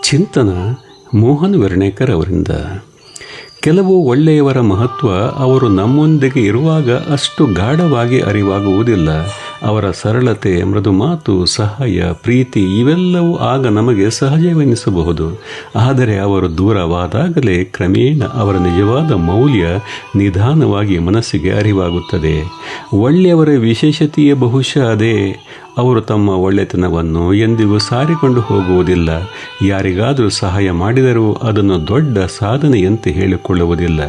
ಚಿಂತನ ಮೋಹನ್ ವೆರ್ಣೇಕರ್ ಅವರಿಂದ. ಕೆಲವು ಒಳ್ಳೆಯವರ ಮಹತ್ವ ಅವರು ನಮ್ಮೊಂದಿಗೆ ಇರುವಾಗ ಅಷ್ಟು ಗಾಢವಾಗಿ ಅರಿವಾಗುವುದಿಲ್ಲ. ಅವರ ಸರಳತೆ, ಮೃದು ಮಾತು, ಸಹಾಯ, ಪ್ರೀತಿ ಇವೆಲ್ಲವೂ ಆಗ ನಮಗೆ ಸಹಜವೆನಿಸಬಹುದು. ಆದರೆ ಅವರು ದೂರವಾದಾಗಲೇ ಕ್ರಮೇಣ ಅವರ ನಿಜವಾದ ಮೌಲ್ಯ ನಿಧಾನವಾಗಿ ಮನಸ್ಸಿಗೆ ಅರಿವಾಗುತ್ತದೆ. ಒಳ್ಳೆಯವರ ವಿಶೇಷತೆಯೇ ಬಹುಶಃ ಅದೇ. ಅವರು ತಮ್ಮ ಒಳ್ಳೆತನವನ್ನು ಎಂದಿಗೂ ಸಾರಿಕೊಂಡು ಹೋಗುವುದಿಲ್ಲ. ಯಾರಿಗಾದರೂ ಸಹಾಯ ಮಾಡಿದರೂ ಅದನ್ನು ದೊಡ್ಡ ಸಾಧನೆಯಂತೆ ಹೇಳಿಕೊಳ್ಳುವುದಿಲ್ಲ.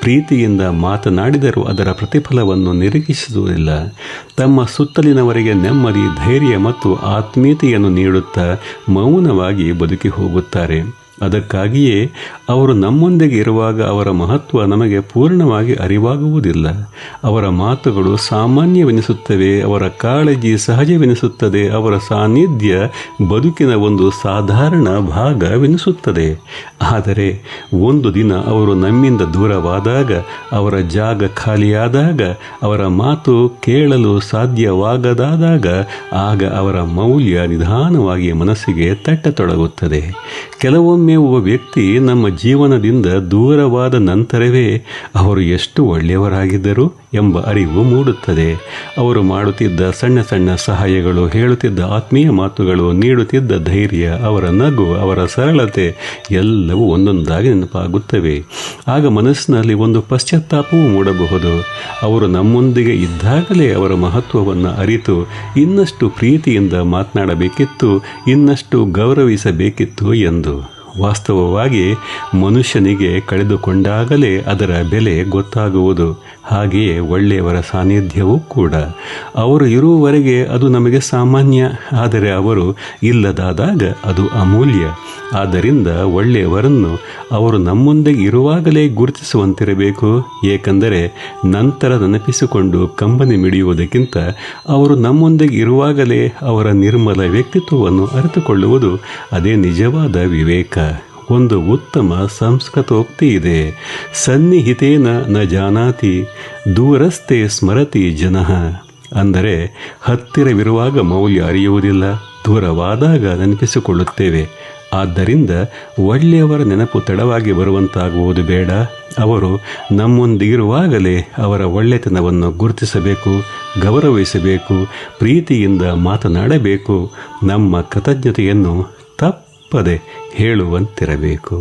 ಪ್ರೀತಿಯಿಂದ ಮಾತನಾಡಿದರೂ ಅದರ ಪ್ರತಿಫಲವನ್ನು ನಿರೀಕ್ಷಿಸುವುದಿಲ್ಲ. ತಮ್ಮ ಸುತ್ತಲಿನವರಿಗೆ ನೆಮ್ಮದಿ, ಧೈರ್ಯ ಮತ್ತು ಆತ್ಮೀಯತೆಯನ್ನು ನೀಡುತ್ತಾ ಮೌನವಾಗಿ ಬದುಕಿ ಹೋಗುತ್ತಾರೆ. ಅದಕ್ಕಾಗಿಯೇ ಅವರು ನಮ್ಮೊಂದಿಗೆ ಇರುವಾಗ ಅವರ ಮಹತ್ವ ನಮಗೆ ಪೂರ್ಣವಾಗಿ ಅರಿವಾಗುವುದಿಲ್ಲ. ಅವರ ಮಾತುಗಳು ಸಾಮಾನ್ಯವೆನಿಸುತ್ತವೆ, ಅವರ ಕಾಳಜಿ ಸಹಜವೆನಿಸುತ್ತದೆ, ಅವರ ಸಾನ್ನಿಧ್ಯ ಬದುಕಿನ ಒಂದು ಸಾಧಾರಣ ಭಾಗವೆನಿಸುತ್ತದೆ. ಆದರೆ ಒಂದು ದಿನ ಅವರು ನಮ್ಮಿಂದ ದೂರವಾದಾಗ, ಅವರ ಜಾಗ ಖಾಲಿಯಾದಾಗ, ಅವರ ಮಾತು ಕೇಳಲು ಸಾಧ್ಯವಾಗದಾದಾಗ, ಆಗ ಅವರ ಮೌಲ್ಯ ನಿಧಾನವಾಗಿ ಮನಸ್ಸಿಗೆ ತಟ್ಟತೊಡಗುತ್ತದೆ. ಕೆಲವೊಮ್ಮೆ ಒಬ್ಬ ವ್ಯಕ್ತಿ ನಮ್ಮ ಜೀವನದಿಂದ ದೂರವಾದ ನಂತರವೇ ಅವರು ಎಷ್ಟು ಒಳ್ಳೆಯವರಾಗಿದ್ದರು ಎಂಬ ಅರಿವು ಮೂಡುತ್ತದೆ. ಅವರು ಮಾಡುತ್ತಿದ್ದ ಸಣ್ಣ ಸಣ್ಣ ಸಹಾಯಗಳು, ಹೇಳುತ್ತಿದ್ದ ಆತ್ಮೀಯ ಮಾತುಗಳು, ನೀಡುತ್ತಿದ್ದ ಧೈರ್ಯ, ಅವರ ನಗು, ಅವರ ಸರಳತೆ ಎಲ್ಲವೂ ಒಂದೊಂದಾಗಿ ನೆನಪಾಗುತ್ತವೆ. ಆಗ ಮನಸ್ಸಿನಲ್ಲಿ ಒಂದು ಪಶ್ಚಾತ್ತಾಪವೂ ಮೂಡಬಹುದು. ಅವರು ನಮ್ಮೊಂದಿಗೆ ಇದ್ದಾಗಲೇ ಅವರ ಮಹತ್ವವನ್ನು ಅರಿತು ಇನ್ನಷ್ಟು ಪ್ರೀತಿಯಿಂದ ಮಾತನಾಡಬೇಕಿತ್ತು, ಇನ್ನಷ್ಟು ಗೌರವಿಸಬೇಕಿತ್ತು ಎಂದು. ವಾಸ್ತವವಾಗಿ ಮನುಷ್ಯನಿಗೆ ಕಳೆದುಕೊಂಡಾಗಲೇ ಅದರ ಬೆಲೆ ಗೊತ್ತಾಗುವುದು. ಹಾಗೆಯೇ ಒಳ್ಳೆಯವರ ಸಾನ್ನಿಧ್ಯವೂ ಕೂಡ. ಅವರು ಇರುವವರೆಗೆ ಅದು ನಮಗೆ ಸಾಮಾನ್ಯ, ಆದರೆ ಅವರು ಇಲ್ಲದಾದಾಗ ಅದು ಅಮೂಲ್ಯ. ಆದ್ದರಿಂದ ಒಳ್ಳೆಯವರನ್ನು ಅವರು ನಮ್ಮೊಂದಿಗೆ ಇರುವಾಗಲೇ ಗುರುತಿಸುವಂತಿರಬೇಕು. ಏಕೆಂದರೆ ನಂತರ ನೆನಪಿಸಿಕೊಂಡು ಕಂಬನಿ ಮಿಡಿಯುವುದಕ್ಕಿಂತ ಅವರು ನಮ್ಮೊಂದಿಗೆ ಇರುವಾಗಲೇ ಅವರ ನಿರ್ಮಲ ವ್ಯಕ್ತಿತ್ವವನ್ನು ಅರಿತುಕೊಳ್ಳುವುದು ಅದೇ ನಿಜವಾದ ವಿವೇಕ. ಒಂದು ಉತ್ತಮ ಸಂಸ್ಕೃತೋಕ್ತಿ ಇದೆ, ಸನ್ನಿಹಿತೇನ ನ ಜಾನಾತಿ ದೂರಸ್ಥೆ ಸ್ಮರತಿ ಜನಃ. ಅಂದರೆ ಹತ್ತಿರವಿರುವಾಗ ಮೌಲ್ಯ ಅರಿಯುವುದಿಲ್ಲ, ದೂರವಾದಾಗ ನೆನಪಿಸಿಕೊಳ್ಳುತ್ತೇವೆ. ಆದ್ದರಿಂದ ಒಳ್ಳೆಯವರ ನೆನಪು ತಡವಾಗಿ ಬರುವಂತಾಗುವುದು ಬೇಡ. ಅವರು ನಮ್ಮೊಂದಿಗಿರುವಾಗಲೇ ಅವರ ಒಳ್ಳೆತನವನ್ನು ಗುರುತಿಸಬೇಕು, ಗೌರವಿಸಬೇಕು, ಪ್ರೀತಿಯಿಂದ ಮಾತನಾಡಬೇಕು, ನಮ್ಮ ಕೃತಜ್ಞತೆಯನ್ನು ತಪ್ಪದೆ ಹೇಳುವಂತಿರಬೇಕು.